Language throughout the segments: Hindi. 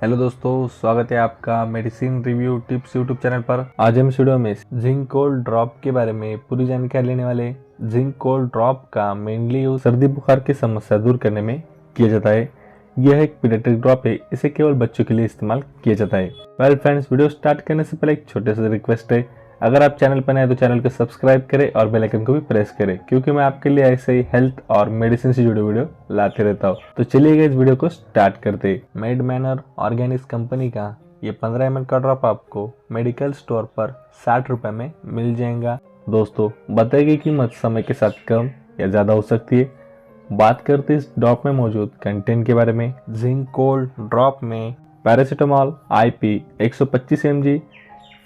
हेलो दोस्तों, स्वागत है आपका medicine review tips YouTube channel पर। आज हम इस वीडियो में जिंक कोल्ड ड्रॉप के बारे में पूरी जानकारी लेने वाले। जिंक कोल्ड ड्रॉप का मेनली यूज सर्दी बुखार की समस्या दूर करने में किया जाता है। यह एक पीडियाट्रिक ड्रॉप है, इसे केवल बच्चों के लिए इस्तेमाल किया जाता है। वेल फ्रेंड्स, वीडियो स्टार्ट करने से पहले एक छोटे से रिक्वेस्ट है, अगर आप चैनल पर नए तो चैनल को सब्सक्राइब करें और बेल आइकन को भी प्रेस करें, क्योंकि मैं आपके लिए ऐसे ही हेल्थ और मेडिसिन से जुड़े वीडियो लाते रहता हूँ। तो चलिए इस वीडियो को स्टार्ट करते हैं। मेड मैनर ऑर्गेनिक्स कंपनी का ये 15 ml का ड्रॉप आपको मेडिकल स्टोर पर 60 रुपए में मिल जाएगा। दोस्तों, बताई गई कीमत समय के साथ कम या ज्यादा हो सकती है। बात करते इस ड्रॉप में मौजूद कंटेंट के बारे में। जिंक कोल्ड ड्रॉप में paracetamol IP 125 mg,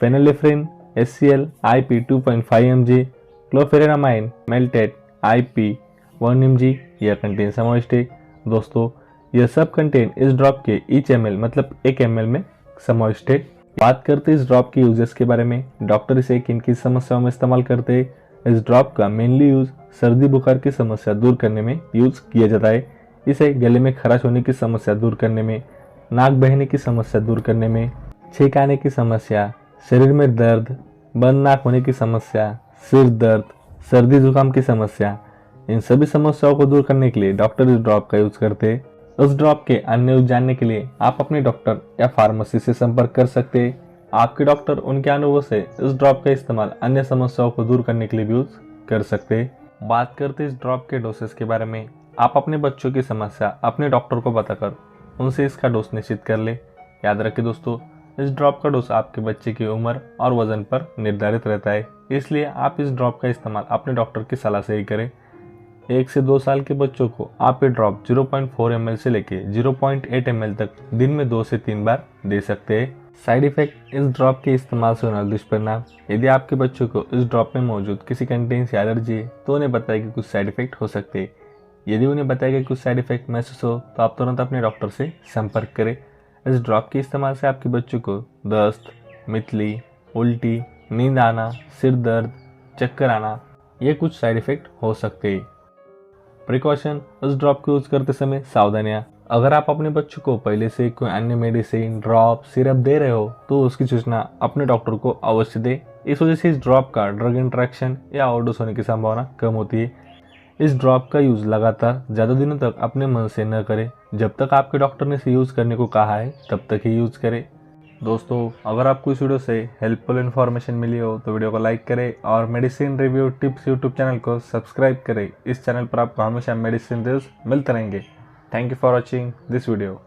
phenylephrine HCl IP 2.5 mg, chlorpheniramine maleate IP 1 mg यह कंटेंट समाविष्ट है। दोस्तों, यह सब कंटेंट इस ड्रॉप के ईच ml मतलब 1 ml में समाविष्ट है। बात करते इस ड्रॉप के यूजेस के बारे में। डॉक्टर इसे किन किन समस्याओं में इस्तेमाल करते हैं। इस ड्रॉप का मेनली यूज सर्दी बुखार की समस्या दूर करने में यूज किया जाता है। इसे गले में खराश होने की समस्या दूर करने में, नाक बहने की समस्या दूर करने में, छींक आने की समस्या, शरीर में दर्द, बंद नाक होने की समस्या, सिर दर्द, सर्दी जुकाम की समस्या, इन सभी समस्याओं को दूर करने के लिए डॉक्टर इस ड्रॉप का यूज करते हैं। उस ड्रॉप के अन्य यूज जानने के लिए आप अपने डॉक्टर या फार्मेसी से संपर्क कर सकते हैं। आपके डॉक्टर उनके अनुभव से इस ड्रॉप का इस्तेमाल अन्य समस्याओं को दूर करने के लिए भी यूज कर सकते हैं। बात करते इस ड्रॉप के डोसेस के बारे में। आप अपने बच्चों की समस्या अपने डॉक्टर को बताकर उनसे इसका डोज निश्चित कर ले। याद रखें दोस्तों, इस ड्रॉप का डोज आपके बच्चे की उम्र और वजन पर निर्धारित रहता है, इसलिए आप इस ड्रॉप का इस्तेमाल अपने डॉक्टर की सलाह से ही करें। 1 से 2 साल के बच्चों को आप ये ड्रॉप 0.4 ml से लेके 0.8 ml तक दिन में 2 से 3 बार दे सकते हैं। साइड इफेक्ट इस ड्रॉप के इस्तेमाल से होने वाले दुष्परिणाम। यदि आपके बच्चों को इस ड्रॉप में मौजूद किसी कंटेंट से एलर्जी है तो उन्हें बताया कि कुछ साइड इफेक्ट हो सकते हैं। यदि उन्हें बताया कि कुछ साइड इफेक्ट महसूस हो तो आप तुरंत अपने डॉक्टर से संपर्क करें। इस ड्रॉप के इस्तेमाल से आपके बच्चों को दस्त, मितली, उल्टी, नींद आना, सिर दर्द, चक्कर आना, ये कुछ साइड इफेक्ट हो सकते हैं। प्रिकॉशन इस ड्रॉप को यूज करते समय सावधानियां। अगर आप अपने बच्चों को पहले से कोई अन्य मेडिसिन, ड्रॉप, सिरप दे रहे हो तो उसकी सूचना अपने डॉक्टर को अवश्य दें। इस वजह से इस ड्रॉप का ड्रग इंटरेक्शन या ओवरडोज होने की संभावना कम होती है। इस ड्रॉप का यूज लगातार ज़्यादा दिनों तक अपने मन से न करें। जब तक आपके डॉक्टर ने इसे यूज करने को कहा है तब तक ही यूज करें। दोस्तों, अगर आपको इस वीडियो से हेल्पफुल इन्फॉर्मेशन मिली हो तो वीडियो को लाइक करें और medicine review tips YouTube channel को सब्सक्राइब करें। इस चैनल पर आपको हमेशा मेडिसिन टिप्स मिलते रहेंगे। Thank you for watching this video.